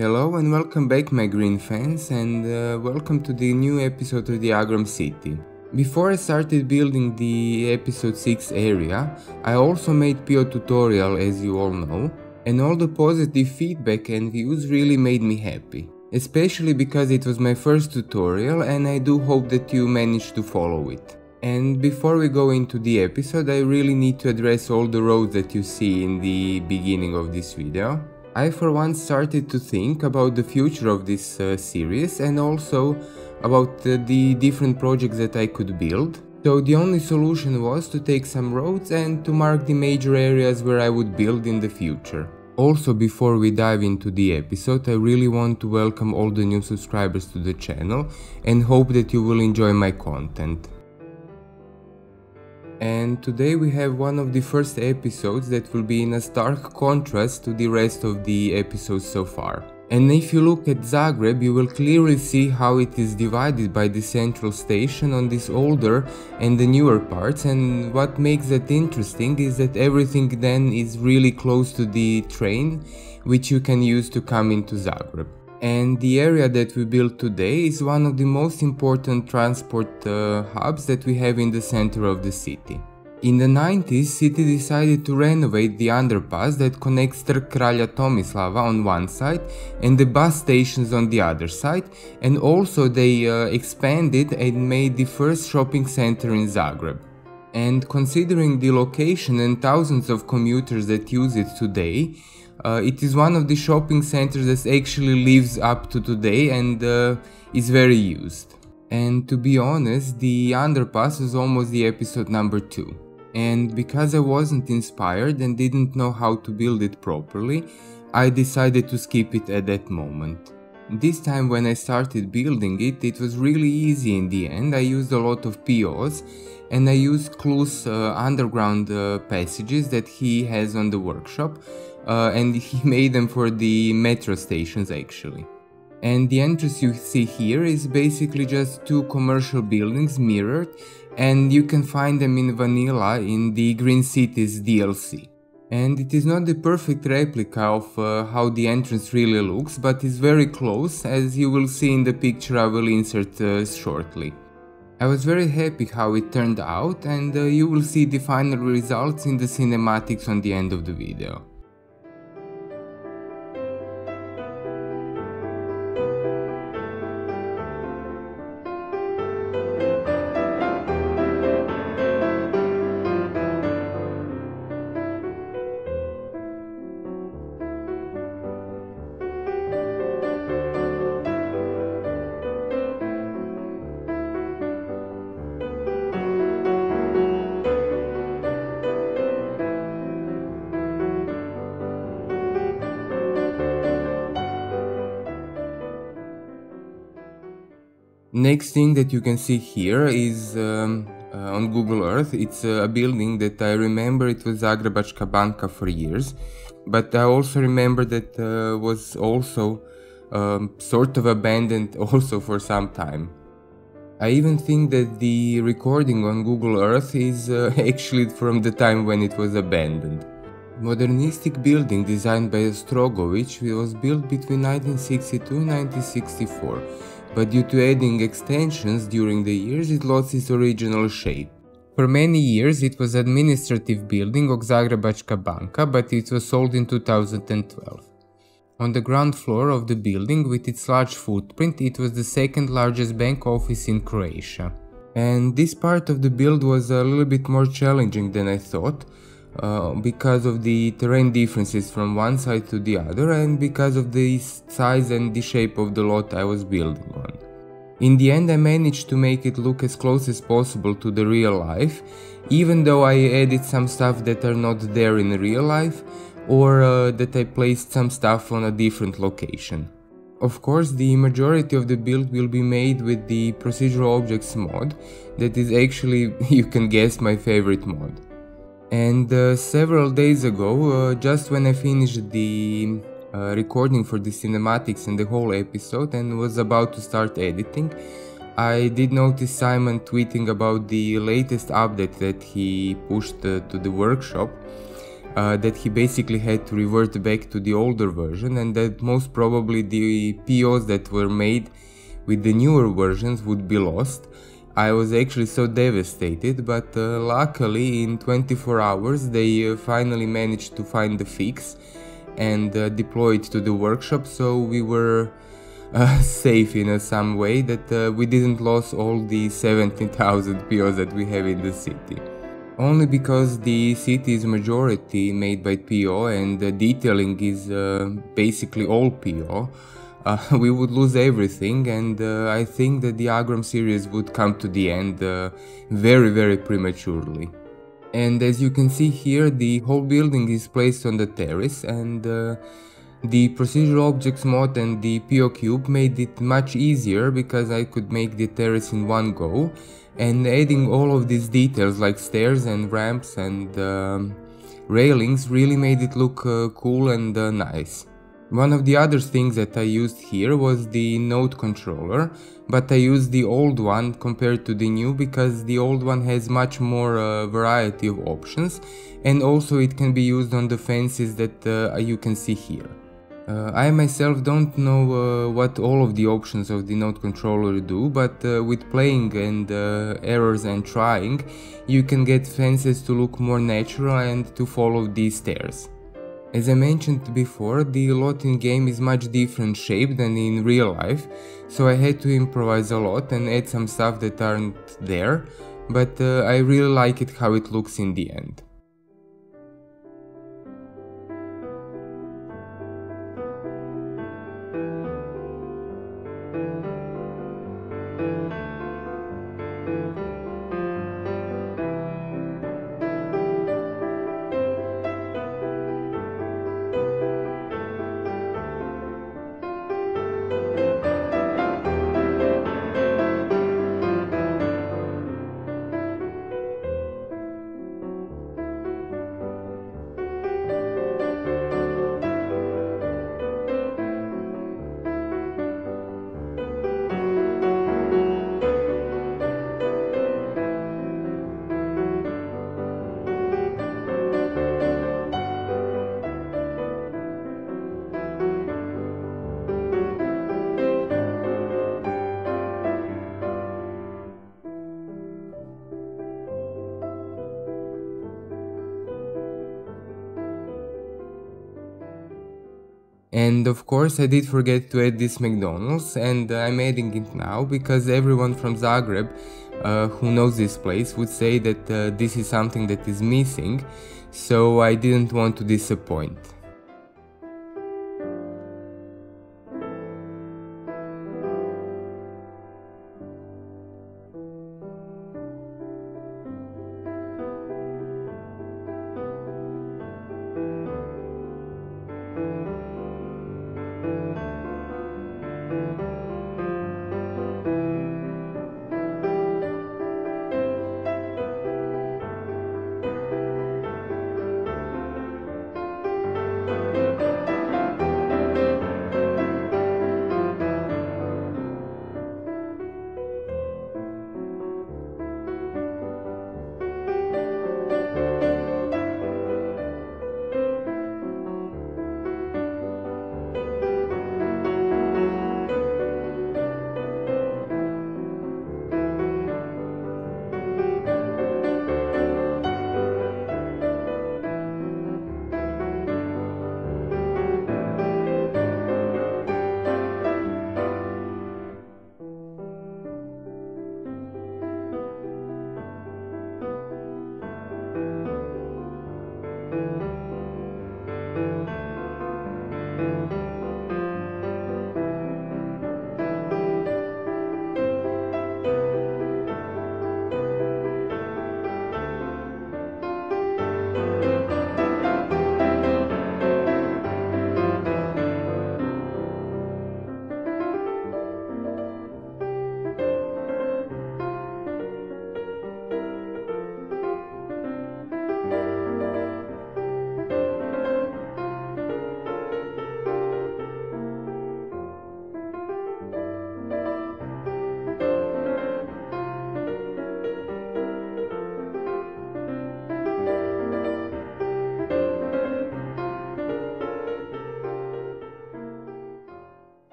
Hello and welcome back my green fans and welcome to the new episode of the Agram City. Before I started building the episode 6 area, I also made PO tutorial as you all know, and all the positive feedback and views really made me happy. Especially because it was my first tutorial and I do hope that you managed to follow it. And before we go into the episode, I really need to address all the roads that you see in the beginning of this video. I for one started to think about the future of this series and also about the different projects that I could build. So the only solution was to take some roads and to mark the major areas where I would build in the future. Also, before we dive into the episode, I really want to welcome all the new subscribers to the channel and hope that you will enjoy my content. And today we have one of the first episodes that will be in a stark contrast to the rest of the episodes so far. And if you look at Zagreb, you will clearly see how it is divided by the central station on this older and the newer parts, and what makes that interesting is that everything then is really close to the train, which you can use to come into Zagreb. And the area that we built today is one of the most important transport hubs that we have in the center of the city. In the 90s, city decided to renovate the underpass that connects Trg Kralja Tomislava on one side and the bus stations on the other side, and also they expanded and made the first shopping center in Zagreb. And considering the location and thousands of commuters that use it today, it is one of the shopping centers that actually lives up to today and is very used. And to be honest, the underpass was almost the episode number 2. And because I wasn't inspired and didn't know how to build it properly, I decided to skip it at that moment. This time when I started building it, it was really easy in the end. I used a lot of POs and I used Clu's underground passages that he has on the workshop. And he made them for the metro stations actually. And the entrance you see here is basically just two commercial buildings mirrored, and you can find them in vanilla in the Green Cities DLC. And it is not the perfect replica of how the entrance really looks, but it's very close, as you will see in the picture I will insert shortly. I was very happy how it turned out, and you will see the final results in the cinematics on the end of the video. Next thing that you can see here is on Google Earth. It's a building that I remember it was Zagrebačka Banka for years, but I also remember that was also sort of abandoned also for some time. I even think that the recording on Google Earth is actually from the time when it was abandoned. Modernistic building designed by Ostrogovic was built between 1962 and 1964. But due to adding extensions during the years, it lost its original shape. For many years it was administrative building of Zagrebačka Banka, but it was sold in 2012. On the ground floor of the building, with its large footprint, it was the second largest bank office in Croatia. And this part of the build was a little bit more challenging than I thought, because of the terrain differences from one side to the other and because of the size and the shape of the lot I was building on. In the end I managed to make it look as close as possible to the real life, even though I added some stuff that are not there in real life, or that I placed some stuff on a different location. Of course, the majority of the build will be made with the Procedural Objects mod, that is actually, you can guess, my favorite mod. And several days ago, just when I finished the recording for the cinematics and the whole episode and was about to start editing, I did notice Simon tweeting about the latest update that he pushed to the workshop, that he basically had to revert back to the older version, and that most probably the POs that were made with the newer versions would be lost. I was actually so devastated, but luckily in 24 hours they finally managed to find the fix and deploy it to the workshop, so we were safe in some way that we didn't lose all the 17,000 POs that we have in the city. Only because the city is majority made by PO and the detailing is basically all PO, we would lose everything, and I think that the Agram series would come to the end very prematurely. And as you can see here, the whole building is placed on the terrace, and the procedural objects mod and the PO cube made it much easier because I could make the terrace in one go, and adding all of these details like stairs and ramps and railings really made it look cool and nice. One of the other things that I used here was the node controller, but I used the old one compared to the new because the old one has much more variety of options, and also it can be used on the fences that you can see here. I myself don't know what all of the options of the node controller do, but with playing and errors and trying, you can get fences to look more natural and to follow these stairs. As I mentioned before, the lot in game is much different shape than in real life, so I had to improvise a lot and add some stuff that aren't there, but I really like it how it looks in the end. And of course I did forget to add this McDonald's, and I'm adding it now because everyone from Zagreb who knows this place would say that this is something that is missing, so I didn't want to disappoint.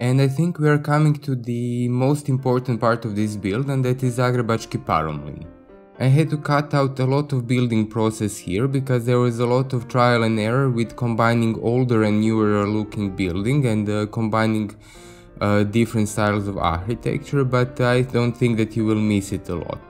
And I think we are coming to the most important part of this build, and that is Zagrebački paromlin. I had to cut out a lot of building process here because there was a lot of trial and error with combining older and newer looking building and combining different styles of architecture, but I don't think that you will miss it a lot.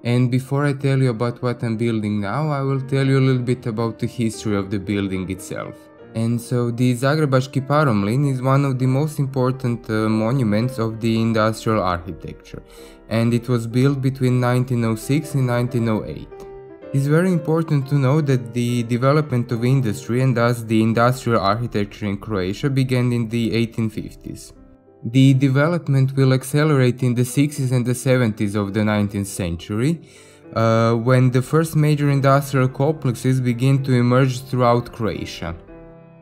And before I tell you about what I'm building now, I will tell you a little bit about the history of the building itself. And so the Zagrebački paromlin is one of the most important monuments of the industrial architecture, and it was built between 1906 and 1908. It's very important to know that the development of industry and thus the industrial architecture in Croatia began in the 1850s. The development will accelerate in the 60s and the 70s of the 19th century, when the first major industrial complexes begin to emerge throughout Croatia.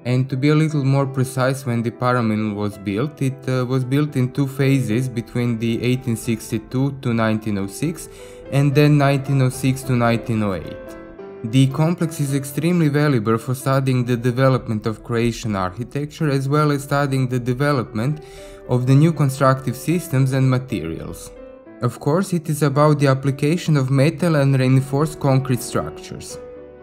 And to be a little more precise, when the paromlin was built, it was built in two phases between the 1862 to 1906 and then 1906 to 1908. The complex is extremely valuable for studying the development of Croatian architecture as well as studying the development of the new constructive systems and materials. Of course, it is about the application of metal and reinforced concrete structures.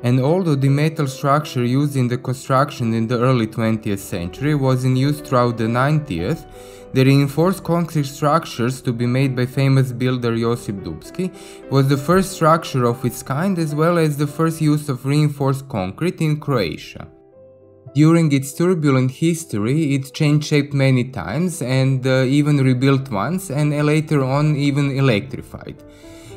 And although the metal structure used in the construction in the early 20th century was in use throughout the 90th, the reinforced concrete structures to be made by famous builder Josip Dubski was the first structure of its kind as well as the first use of reinforced concrete in Croatia. During its turbulent history, it changed shape many times and even rebuilt once, and later on even electrified.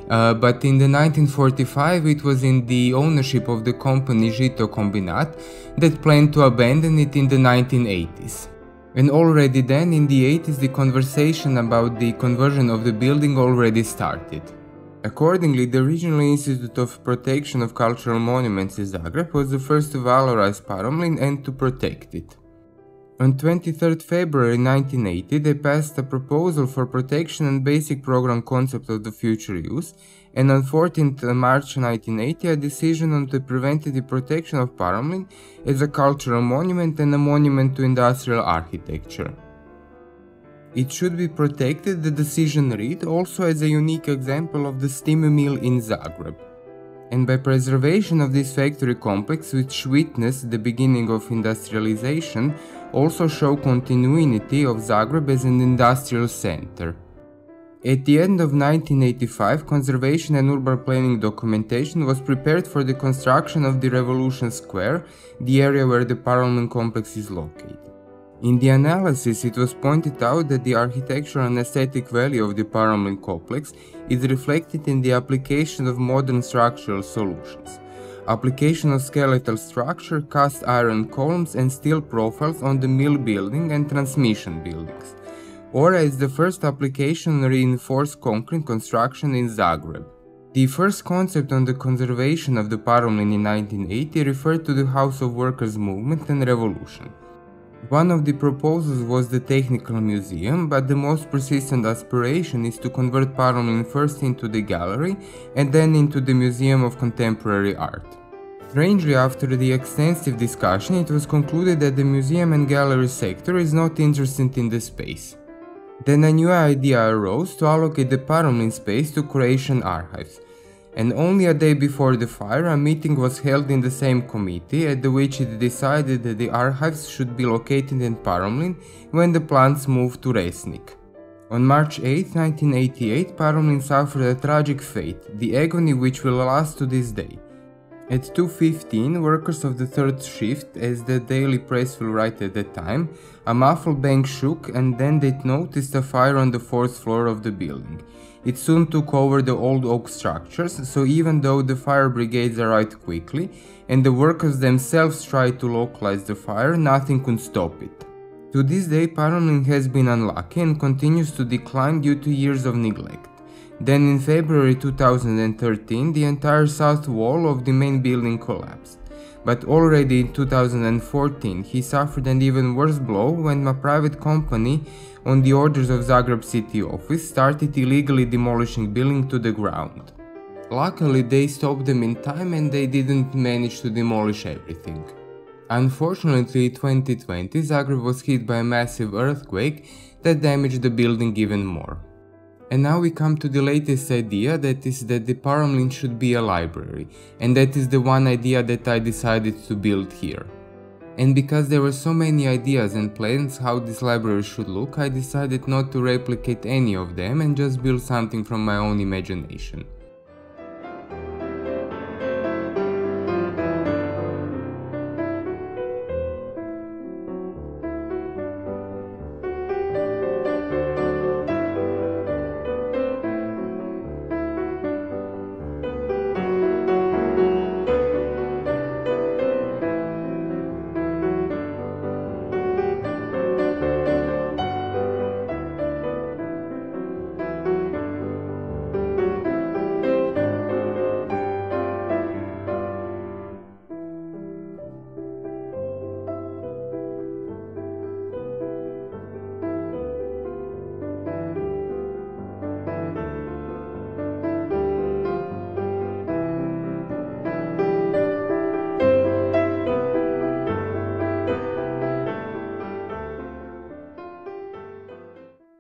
But in the 1945 it was in the ownership of the company Žito Kombinat that planned to abandon it in the 1980s. And already then in the 80s the conversation about the conversion of the building already started. Accordingly, the Regional Institute of Protection of Cultural Monuments in Zagreb was the first to valorize paromlin and to protect it. On 23 February 1980, they passed a proposal for protection and basic program concept of the future use, and on 14 March 1980, a decision on the preventative protection of paromlin as a cultural monument and a monument to industrial architecture. It should be protected, the decision read, also as a unique example of the steam mill in Zagreb. And by preservation of this factory complex, which witnessed the beginning of industrialization, also show continuity of Zagreb as an industrial center. At the end of 1985, conservation and urban planning documentation was prepared for the construction of the Revolution Square, the area where the paromlin complex is located. In the analysis, it was pointed out that the architectural and aesthetic value of the paromlin complex is reflected in the application of modern structural solutions. Application of skeletal structure, cast iron columns and steel profiles on the mill building and transmission buildings, or as the first application reinforced concrete construction in Zagreb. The first concept on the conservation of the paromlin in 1980 referred to the House of Workers movement and revolution. One of the proposals was the Technical Museum, but the most persistent aspiration is to convert paromlin first into the gallery and then into the Museum of Contemporary Art. Strangely, after the extensive discussion, it was concluded that the museum and gallery sector is not interested in the space. Then a new idea arose to allocate the paromlin space to Croatian archives. And only a day before the fire, a meeting was held in the same committee, at which it decided that the archives should be located in Paromlin when the plans moved to Resnik. On March 8, 1988, Paromlin suffered a tragic fate, the agony which will last to this day. At 2:15, workers of the third shift, as the daily press will write at that time, a muffled bang shook and then they noticed a fire on the fourth floor of the building. It soon took over the old oak structures, so even though the fire brigades arrived quickly and the workers themselves tried to localize the fire, nothing could stop it. To this day, Paromlin has been unlucky and continues to decline due to years of neglect. Then in February 2013, the entire south wall of the main building collapsed. But already in 2014, he suffered an even worse blow when a private company, on the orders of Zagreb city office, started illegally demolishing building to the ground. Luckily, they stopped them in time and they didn't manage to demolish everything. Unfortunately, in 2020, Zagreb was hit by a massive earthquake that damaged the building even more. And now we come to the latest idea, that is that the Paromlin should be a library, and that is the one idea that I decided to build here. And because there were so many ideas and plans how this library should look, I decided not to replicate any of them and just build something from my own imagination.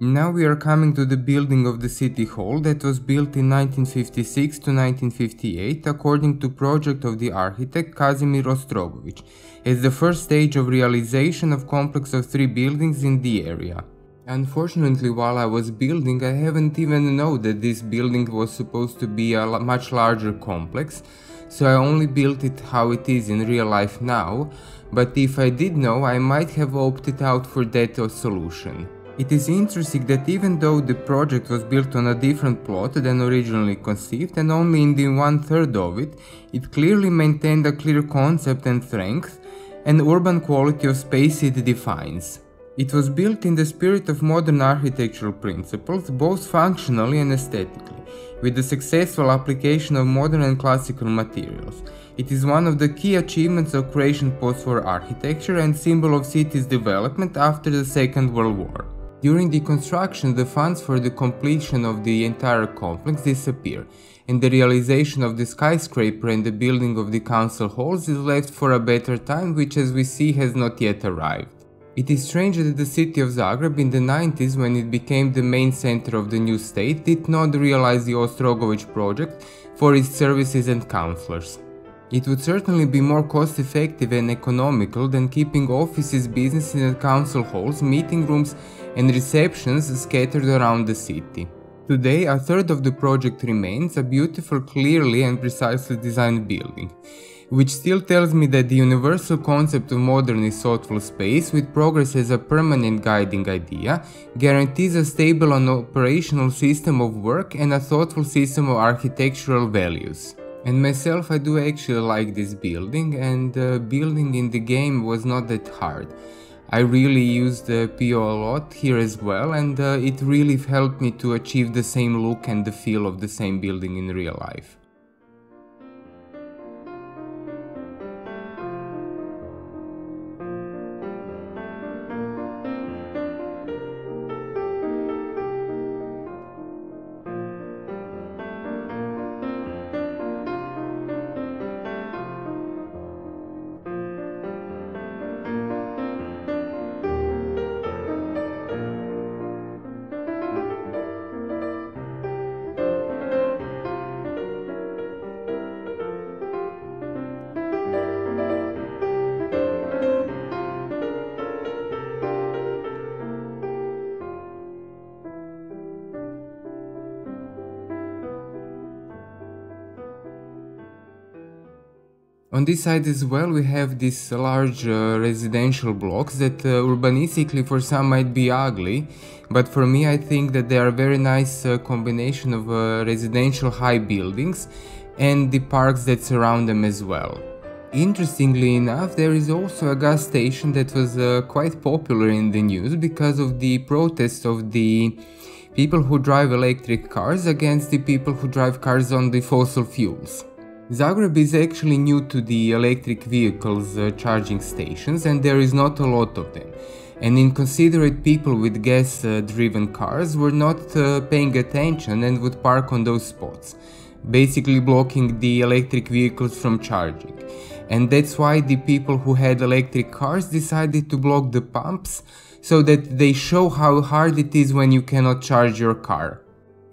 Now we are coming to the building of the city hall that was built in 1956 to 1958 according to project of the architect Kazimir Ostrogovic, as the first stage of realization of complex of 3 buildings in the area. Unfortunately, while I was building, I haven't even known that this building was supposed to be a much larger complex, so I only built it how it is in real life now, but if I did know, I might have opted out for that solution. It is interesting that even though the project was built on a different plot than originally conceived and only in the 1/3 of it, it clearly maintained a clear concept and strength and urban quality of space it defines. It was built in the spirit of modern architectural principles, both functionally and aesthetically, with the successful application of modern and classical materials. It is one of the key achievements of Croatian post-war architecture and symbol of city's development after the Second World War. During the construction, the funds for the completion of the entire complex disappear, and the realization of the skyscraper and the building of the council halls is left for a better time, which as we see has not yet arrived. It is strange that the city of Zagreb in the 90s, when it became the main center of the new state, did not realize the Ostrogovic project for its services and councillors. It would certainly be more cost-effective and economical than keeping offices, businesses and council halls, meeting rooms and receptions scattered around the city. Today, a third of the project remains, a beautiful, clearly and precisely designed building, which still tells me that the universal concept of modernist thoughtful space, with progress as a permanent guiding idea, guarantees a stable and operational system of work and a thoughtful system of architectural values. And myself, I do actually like this building, and building in the game was not that hard. I really used PO a lot here as well, and it really helped me to achieve the same look and the feel of the same building in real life. On this side as well we have these large residential blocks that urbanistically for some might be ugly, but for me I think that they are a very nice combination of residential high buildings and the parks that surround them as well. Interestingly enough, there is also a gas station that was quite popular in the news because of the protests of the people who drive electric cars against the people who drive cars on the fossil fuels. Zagreb is actually new to the electric vehicles charging stations, and there is not a lot of them. And inconsiderate people with gas-driven cars were not paying attention and would park on those spots, basically blocking the electric vehicles from charging. and that's why the people who had electric cars decided to block the pumps so that they show how hard it is when you cannot charge your car.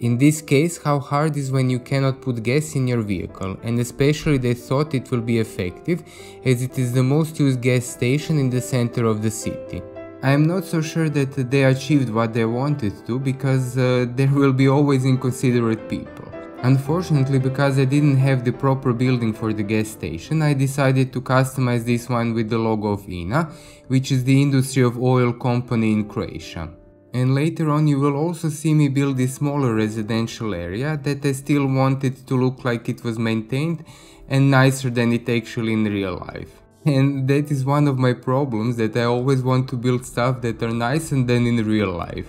In this case, how hard is when you cannot put gas in your vehicle, and especially they thought it will be effective as it is the most used gas station in the center of the city. I am not so sure that they achieved what they wanted to, because there will be always inconsiderate people. Unfortunately, because I didn't have the proper building for the gas station, I decided to customize this one with the logo of INA, which is the Industry of Oil company in Croatia. And later on you will also see me build this smaller residential area that I still wanted to look like it was maintained and nicer than it actually in real life. And that is one of my problems, that I always want to build stuff that are nicer than in real life.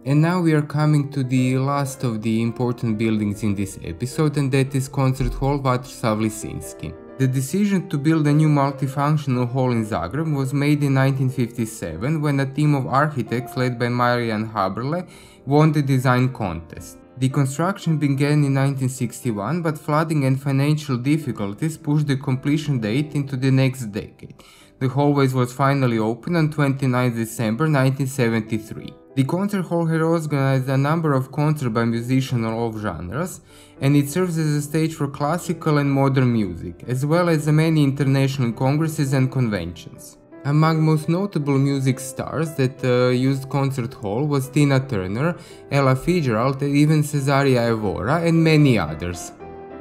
And now we are coming to the last of the important buildings in this episode, and that is Concert Hall Vatroslav Lisinski. The decision to build a new multifunctional hall in Zagreb was made in 1957 when a team of architects led by Marijan Haberle won the design contest. The construction began in 1961, but flooding and financial difficulties pushed the completion date into the next decade. The hallways was finally opened on 29 December 1973. The concert hall has organized a number of concerts by musicians of all genres, and it serves as a stage for classical and modern music, as well as many international congresses and conventions. Among most notable music stars that used concert hall was Tina Turner, Ella Fitzgerald, even Cesaria Evora, and many others.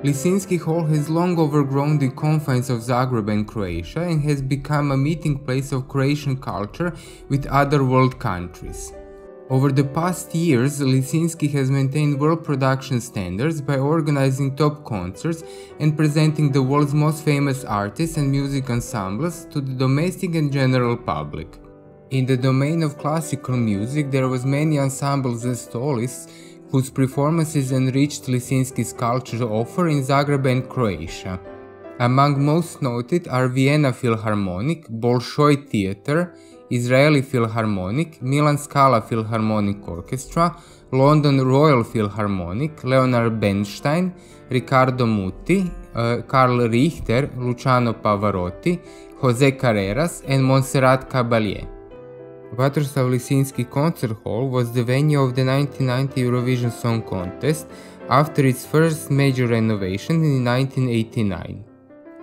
Lisinski Hall has long overgrown the confines of Zagreb and Croatia and has become a meeting place of Croatian culture with other world countries. Over the past years, Lisinski has maintained world production standards by organizing top concerts and presenting the world's most famous artists and music ensembles to the domestic and general public. In the domain of classical music, there was many ensembles and solists whose performances enriched Lisinski's culture offer in Zagreb and Croatia. Among most noted are Vienna Philharmonic, Bolshoi Theatre, Israeli Philharmonic, Milan Scala Philharmonic Orchestra, London Royal Philharmonic, Leonard Bernstein, Riccardo Muti, Karl Richter, Luciano Pavarotti, Jose Carreras, and Montserrat Caballé. Vatroslav Lisinski Concert Hall was the venue of the 1990 Eurovision Song Contest after its first major renovation in 1989.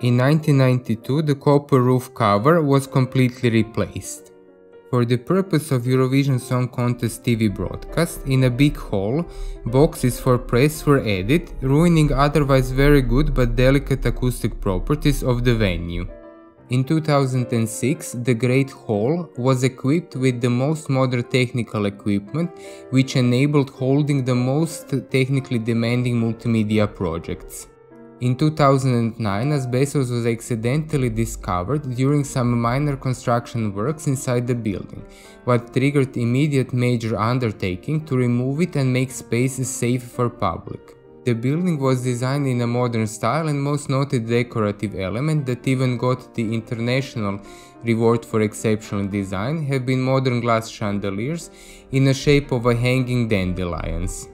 In 1992, the copper roof cover was completely replaced. For the purpose of Eurovision Song Contest TV broadcast, in a big hall, boxes for press were added, ruining otherwise very good but delicate acoustic properties of the venue. In 2006, the Great Hall was equipped with the most modern technical equipment, which enabled holding the most technically demanding multimedia projects. In 2009, asbestos was accidentally discovered during some minor construction works inside the building, what triggered immediate major undertaking to remove it and make spaces safe for public. The building was designed in a modern style, and most noted decorative element that even got the international reward for exceptional design have been modern glass chandeliers in the shape of a hanging dandelions.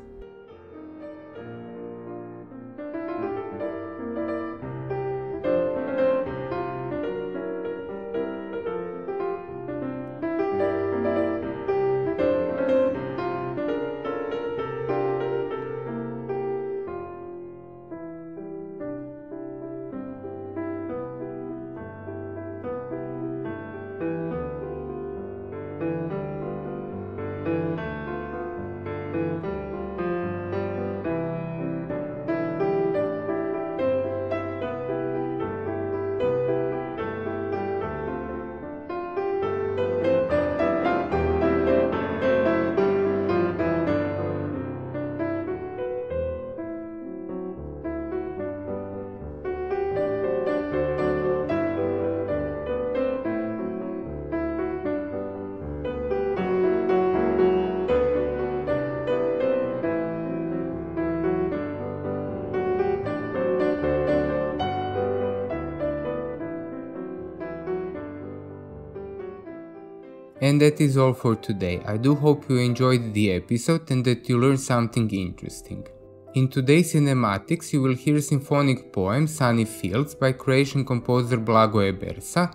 And that is all for today. I do hope you enjoyed the episode and that you learned something interesting. In today's cinematics you will hear symphonic poem Sunny Fields by Croatian composer Blagoje Bersa,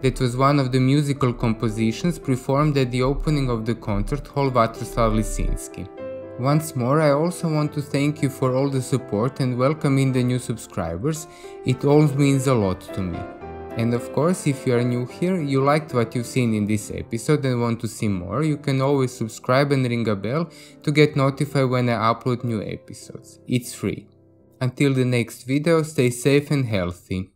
that was one of the musical compositions performed at the opening of the concert hall Vatroslav Lisinski. Once more, I also want to thank you for all the support and welcome in the new subscribers. It all means a lot to me. And of course, if you are new here, you liked what you've seen in this episode and want to see more, you can always subscribe and ring a bell to get notified when I upload new episodes. It's free. Until the next video, stay safe and healthy.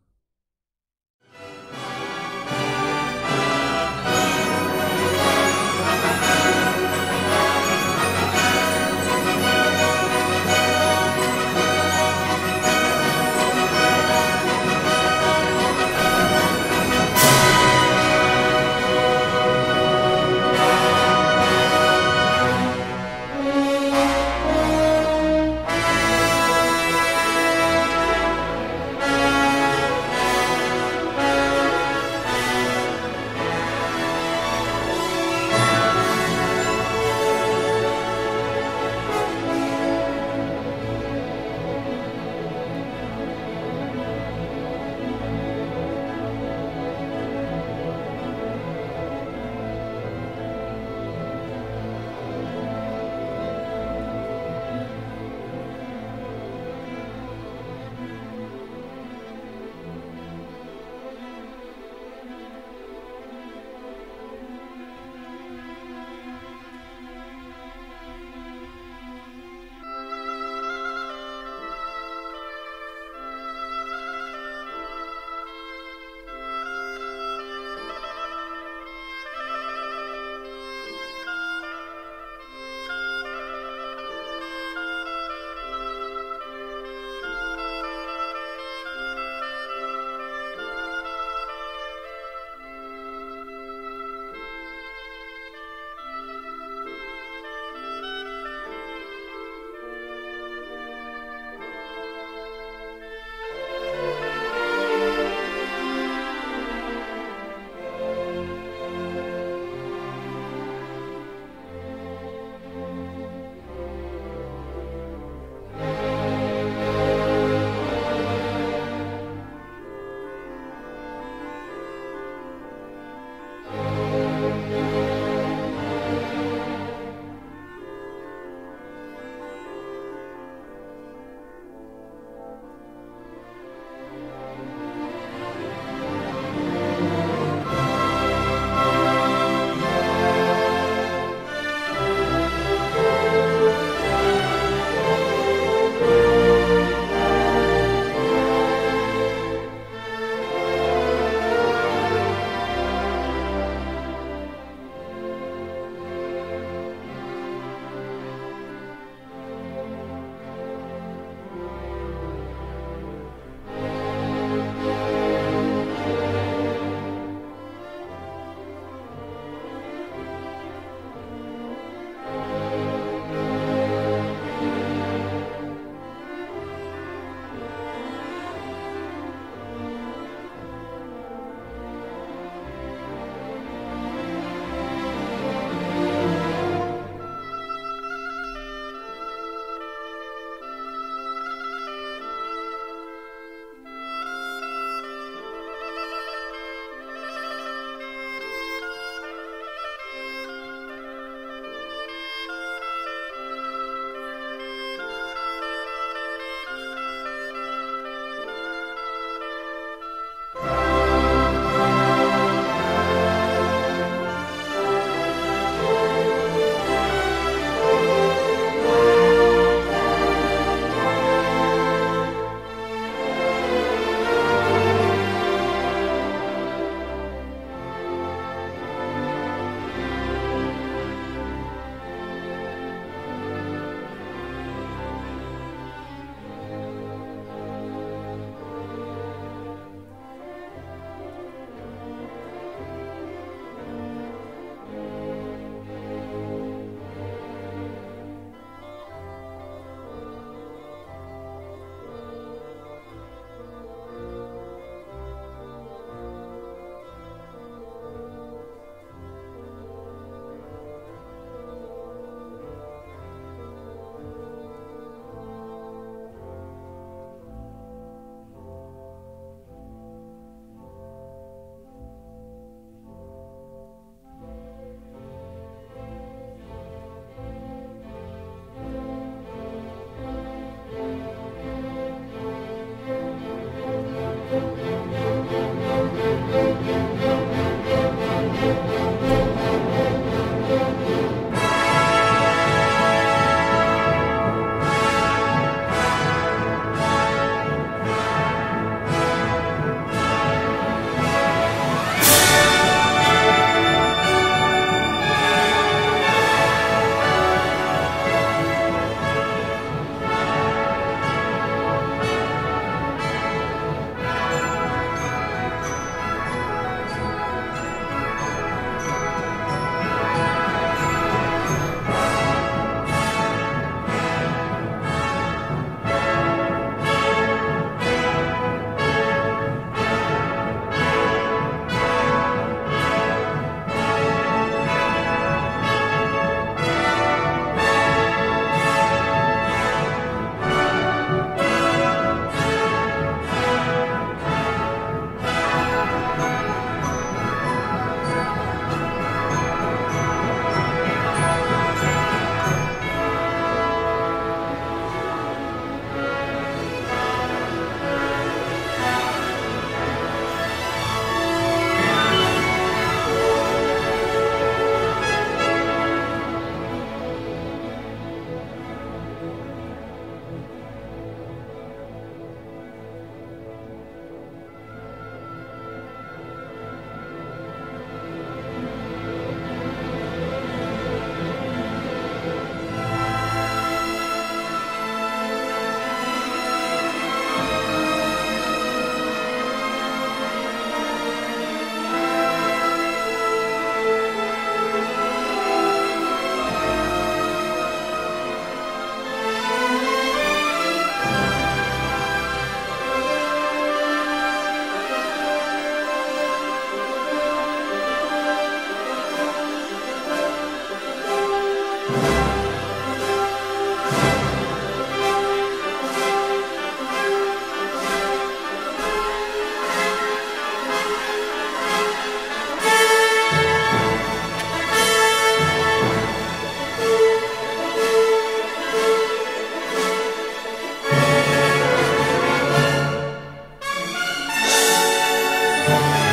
Bye.